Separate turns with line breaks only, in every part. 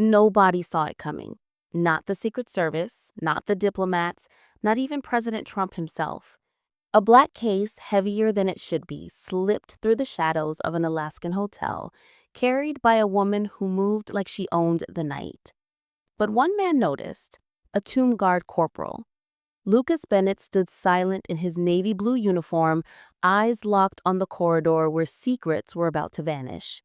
Nobody saw it coming. Not the Secret Service, not the diplomats, not even President Trump himself. A black case, heavier than it should be, slipped through the shadows of an Alaskan hotel, carried by a woman who moved like she owned the night. But one man noticed, a tomb guard corporal. Lucas Bennett stood silent in his navy blue uniform, eyes locked on the corridor where secrets were about to vanish.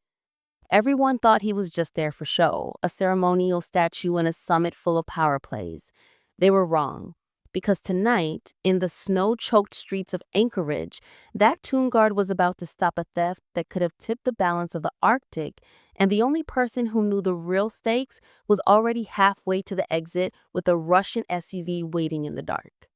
Everyone thought he was just there for show, a ceremonial statue and a summit full of power plays. They were wrong. Because tonight, in the snow-choked streets of Anchorage, that tomb guard was about to stop a theft that could have tipped the balance of the Arctic, and the only person who knew the real stakes was already halfway to the exit with a Russian SUV waiting in the dark.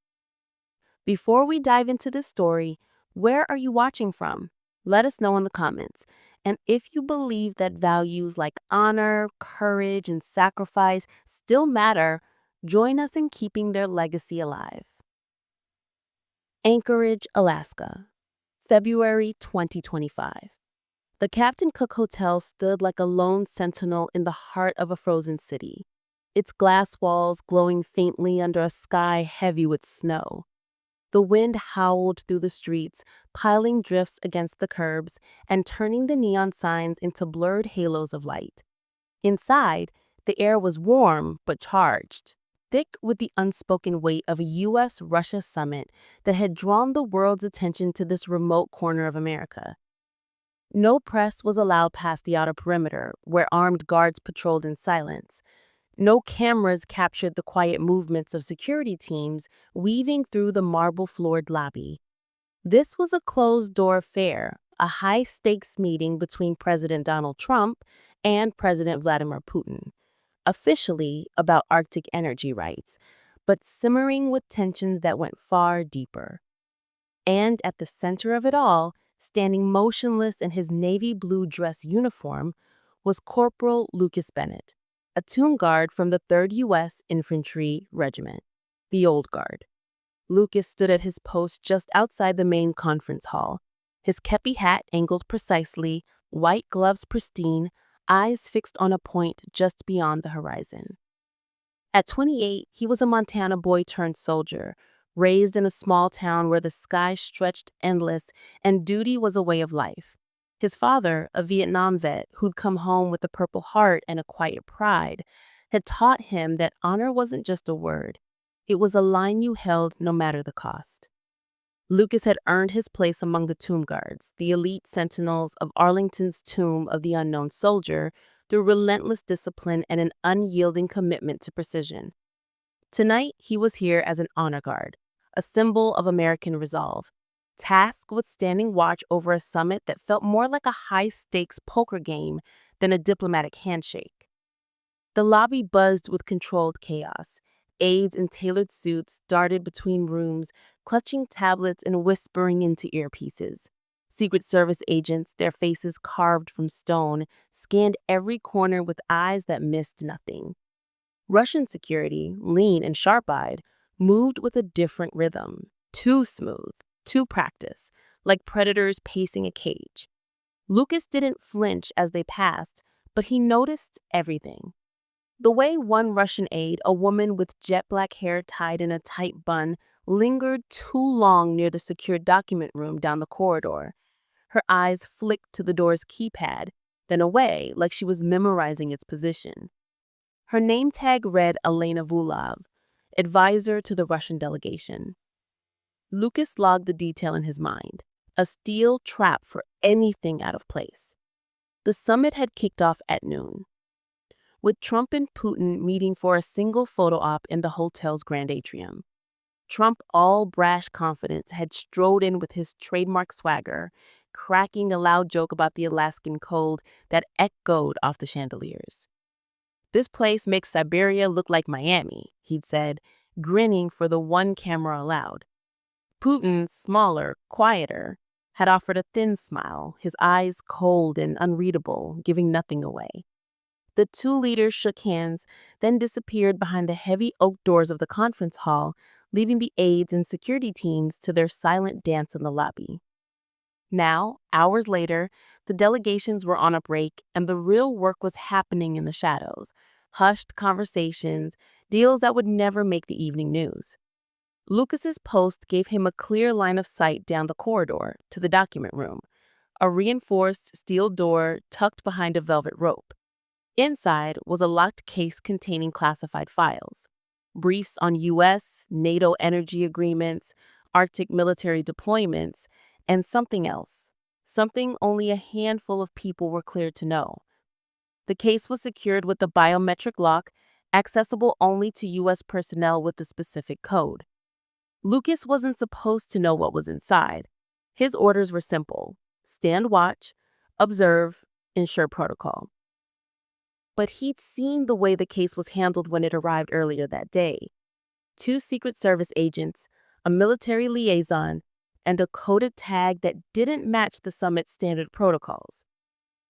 Before we dive into this story, where are you watching from? Let us know in the comments. And if you believe that values like honor, courage, and sacrifice still matter, join us in keeping their legacy alive. Anchorage, Alaska, February 2025. The Captain Cook Hotel stood like a lone sentinel in the heart of a frozen city, its glass walls glowing faintly under a sky heavy with snow. The wind howled through the streets, piling drifts against the curbs and turning the neon signs into blurred halos of light. Inside, the air was warm but charged, thick with the unspoken weight of a U.S.-Russia summit that had drawn the world's attention to this remote corner of America. No press was allowed past the outer perimeter, where armed guards patrolled in silence. No cameras captured the quiet movements of security teams weaving through the marble-floored lobby. This was a closed-door affair, a high-stakes meeting between President Donald Trump and President Vladimir Putin, officially about Arctic energy rights, but simmering with tensions that went far deeper. And at the center of it all, standing motionless in his navy blue dress uniform, was Corporal Lucas Bennett, a tomb guard from the 3rd U.S. Infantry Regiment, the Old Guard. Lucas stood at his post just outside the main conference hall, his kepi hat angled precisely, white gloves pristine, eyes fixed on a point just beyond the horizon. At 28, he was a Montana boy turned soldier, raised in a small town where the sky stretched endless and duty was a way of life. His father, a Vietnam vet who'd come home with a Purple Heart and a quiet pride, had taught him that honor wasn't just a word. It was a line you held no matter the cost. Lucas had earned his place among the tomb guards, the elite sentinels of Arlington's Tomb of the Unknown Soldier, through relentless discipline and an unyielding commitment to precision. Tonight, he was here as an honor guard, a symbol of American resolve, tasked with standing watch over a summit that felt more like a high-stakes poker game than a diplomatic handshake. The lobby buzzed with controlled chaos. Aides in tailored suits darted between rooms, clutching tablets and whispering into earpieces. Secret Service agents, their faces carved from stone, scanned every corner with eyes that missed nothing. Russian security, lean and sharp-eyed, moved with a different rhythm, too smooth, too practiced, like predators pacing a cage. Lucas didn't flinch as they passed, but he noticed everything. The way one Russian aide, a woman with jet black hair tied in a tight bun, lingered too long near the secure document room down the corridor. Her eyes flicked to the door's keypad, then away like she was memorizing its position. Her name tag read Elena Vulov, advisor to the Russian delegation. Lucas logged the detail in his mind, a steel trap for anything out of place. The summit had kicked off at noon, with Trump and Putin meeting for a single photo op in the hotel's grand atrium. Trump, all brash confidence, had strode in with his trademark swagger, cracking a loud joke about the Alaskan cold that echoed off the chandeliers. "This place makes Siberia look like Miami," he'd said, grinning for the one camera allowed. Putin, smaller, quieter, had offered a thin smile, his eyes cold and unreadable, giving nothing away. The two leaders shook hands, then disappeared behind the heavy oak doors of the conference hall, leaving the aides and security teams to their silent dance in the lobby. Now, hours later, the delegations were on a break, and the real work was happening in the shadows. hushed conversations, deals that would never make the evening news. Lucas's post gave him a clear line of sight down the corridor to the document room, a reinforced steel door tucked behind a velvet rope. Inside was a locked case containing classified files, briefs on U.S., NATO energy agreements, Arctic military deployments, and something else, something only a handful of people were cleared to know. The case was secured with a biometric lock, accessible only to U.S. personnel with the specific code. Lucas wasn't supposed to know what was inside. His orders were simple: stand watch, observe, ensure protocol. But he'd seen the way the case was handled when it arrived earlier that day. 2 Secret Service agents, a military liaison, and a coded tag that didn't match the summit's standard protocols.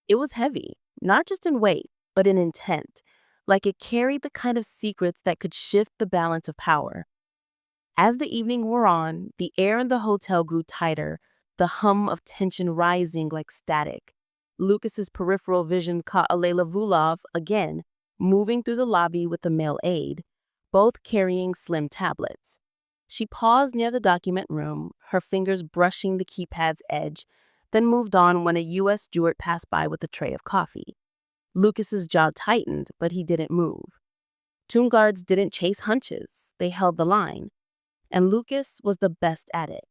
It was heavy, not just in weight, but in intent, like it carried the kind of secrets that could shift the balance of power. As the evening wore on, the air in the hotel grew tighter, the hum of tension rising like static. Lucas's peripheral vision caught Alayla Vulov again, moving through the lobby with a male aide, both carrying slim tablets. She paused near the document room, her fingers brushing the keypad's edge, then moved on when a U.S. steward passed by with a tray of coffee. Lucas's jaw tightened, but he didn't move. Tomb guards didn't chase hunches, they held the line. And Lucas was the best at it.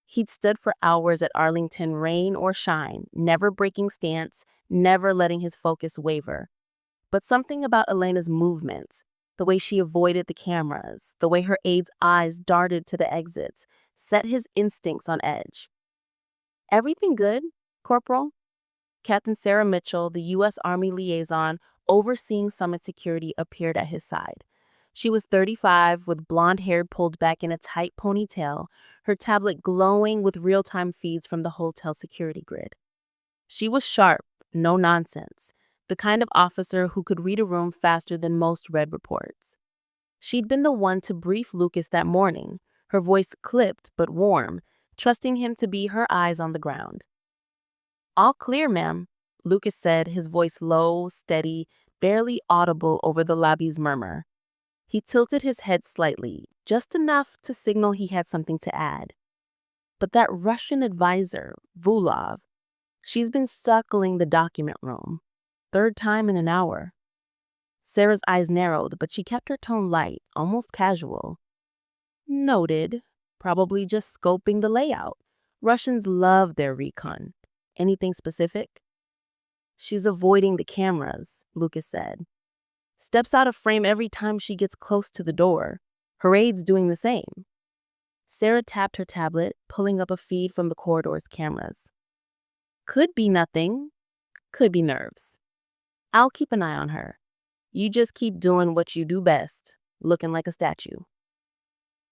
He'd stood for hours at Arlington, rain or shine, never breaking stance, never letting his focus waver. But something about Elena's movements, the way she avoided the cameras, the way her aide's eyes darted to the exits, set his instincts on edge. "Everything good, Corporal?" Captain Sarah Mitchell, the U.S. Army liaison overseeing summit security, appeared at his side. She was 35, with blonde hair pulled back in a tight ponytail, her tablet glowing with real-time feeds from the hotel security grid. She was sharp, no nonsense, the kind of officer who could read a room faster than most read reports. She'd been the one to brief Lucas that morning, her voice clipped but warm, trusting him to be her eyes on the ground. "All clear, ma'am," Lucas said, his voice low, steady, barely audible over the lobby's murmur. He tilted his head slightly, just enough to signal he had something to add. "But that Russian advisor, Vulov, she's been circling the document room. 3rd time in an hour." Sarah's eyes narrowed, but she kept her tone light, almost casual. "Noted. Probably just scoping the layout. Russians love their recon. Anything specific?" "She's avoiding the cameras," Lucas said. "Steps out of frame every time she gets close to the door. Her aide's doing the same." Sarah tapped her tablet, pulling up a feed from the corridor's cameras. "Could be nothing. Could be nerves. I'll keep an eye on her. You just keep doing what you do best, looking like a statue."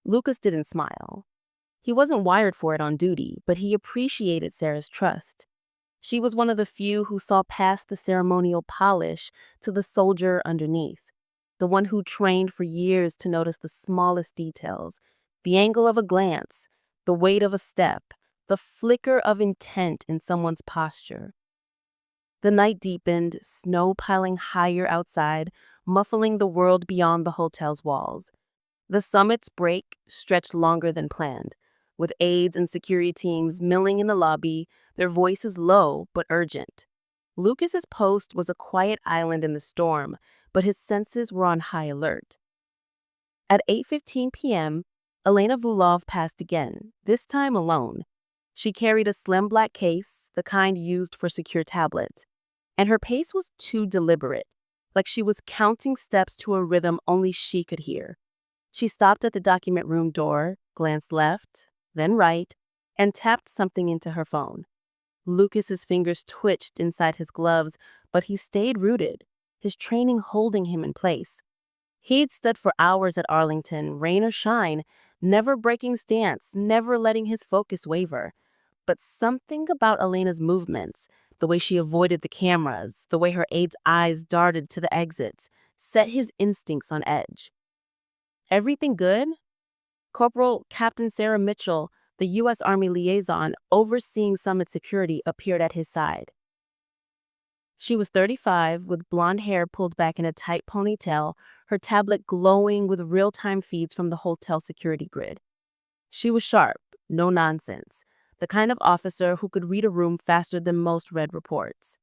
Lucas didn't smile. He wasn't wired for it on duty, but he appreciated Sarah's trust. She was one of the few who saw past the ceremonial polish to the soldier underneath, the one who trained for years to notice the smallest details, the angle of a glance, the weight of a step, the flicker of intent in someone's posture. The night deepened, snow piling higher outside, muffling the world beyond the hotel's walls. The summit's break stretched longer than planned, with aides and security teams milling in the lobby, their voices low but urgent. Lucas's post was a quiet island in the storm, but his senses were on high alert. At 8:15 p.m., Elena Vulov passed again, this time alone. She carried a slim black case, the kind used for secure tablets, and her pace was too deliberate, like she was counting steps to a rhythm only she could hear. She stopped at the document room door, glanced left, then right, and tapped something into her phone. Lucas's fingers twitched inside his gloves, but he stayed rooted, his training holding him in place. He'd stood for hours at Arlington, rain or shine, never breaking stance, never letting his focus waver. But something about Elena's movements, the way she avoided the cameras, the way her aide's eyes darted to the exits, set his instincts on edge. "Everything good?" Corporal Captain Sarah Mitchell, the U.S. Army liaison overseeing summit security, appeared at his side. She was 35, with blonde hair pulled back in a tight ponytail, her tablet glowing with real-time feeds from the hotel security grid. She was sharp, no nonsense, the kind of officer who could read a room faster than most read reports.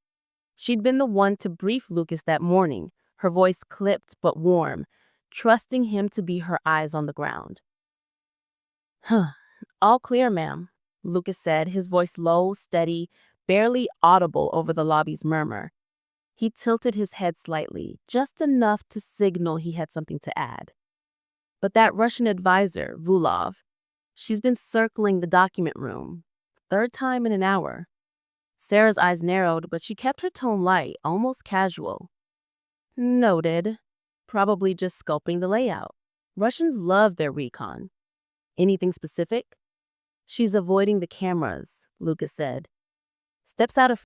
She'd been the one to brief Lucas that morning, her voice clipped but warm, trusting him to be her eyes on the ground. Huh. All clear, ma'am, Lucas said, his voice low, steady, barely audible over the lobby's murmur. He tilted his head slightly, just enough to signal he had something to add. But that Russian advisor, Vulov, she's been circling the document room. Third time in an hour. Sarah's eyes narrowed, but she kept her tone light, almost casual. Noted. Probably just scoping the layout. Russians love their recon. Anything specific? She's avoiding the cameras, Lucas said. Steps out of